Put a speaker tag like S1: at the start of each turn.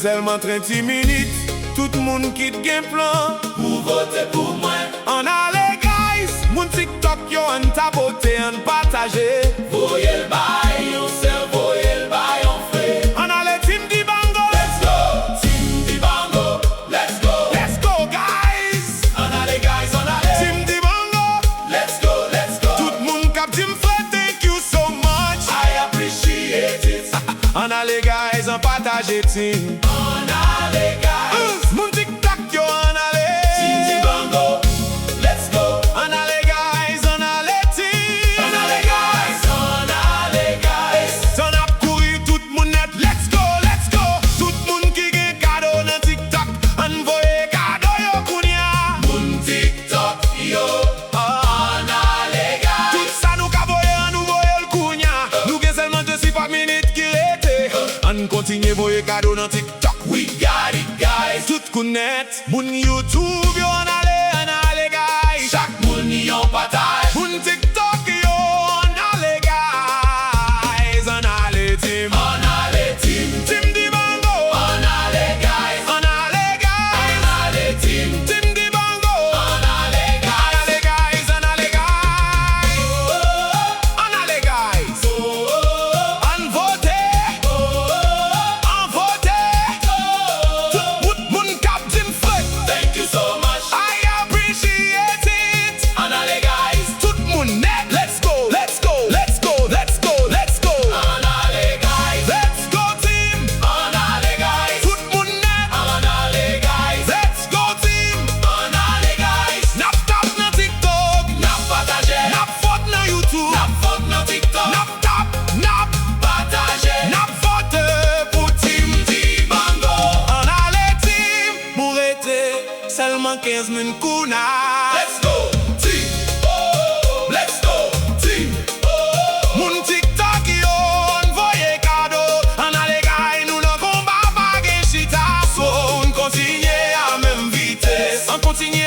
S1: seulement 30 minutes, tout le monde quitte gen plan
S2: Pour voter pour moi.
S1: En allez guys, mon TikTok yo en tapoter, en partager.
S2: Voyez le bail, on sert, voyez le bail, on fait.
S1: En allez team di bango.
S2: Let's go, team Dibango. Let's go.
S1: Let's go guys.
S2: On allez guys, on allez.
S1: Team di bango.
S2: Let's go, let's go.
S1: Tout le monde cap team fret, thank you so much.
S2: I appreciate it.
S1: En allez guys, en partager team.
S2: On allez guys.
S1: Mon TikTok yo en allez.
S2: Team Dibango. Let's go.
S1: En allez guys, en allez team.
S2: On allez guys, on allez guys.
S1: Son ap kouri tout moun net. Let's go, let's go. Tout moun ki gen kado nan TikTok, envoye kado yo kounya.
S2: Mon TikTok yo. On allez guys.
S1: Tout ça nous ka voye, an nou voye l kounya. Nou gen seulement 2-5 minutes ki rete. An kontinye voye kado nan TikTok.
S2: We got it guys.
S1: Tout kounet, moun YouTube yo an ale guys.
S2: Chaque moun yon partage.
S1: Moun TikTok yo an ale guys. An ale team.
S2: On allez team.
S1: Team di bango.
S2: On allez guys.
S1: An ale guys.
S2: On allez team.
S1: Team di bango.
S2: On allez
S1: An
S2: guys.
S1: ale guys, an ale guys. An ale guys. An vote. An vote. Tout moun kap team fret.
S2: Thank you so much.
S1: I appreciate it.
S2: On allez guys.
S1: Tout moun net. Let's go, let's go, let's go, let's go, let's go.
S2: On allez guys.
S1: Let's go team.
S2: On allez guys.
S1: Tout moun net.
S2: On allez guys.
S1: Let's go team.
S2: On allez guys.
S1: Nap tap nan TikTok.
S2: Nap partage.
S1: Nap vote nan YouTube.
S2: Nap vote nan TikTok.
S1: Nap tap, nap,
S2: Partage.
S1: nap vote pour team.
S2: Dibango.
S1: En allez team. Pour rete seulement 15 min kouna.
S2: Let's go team. Let's go team.
S1: Moun TikTok yo envoye kado. En allez gay nou nan combat pa gen chita. So on continue à même vitesse. On continue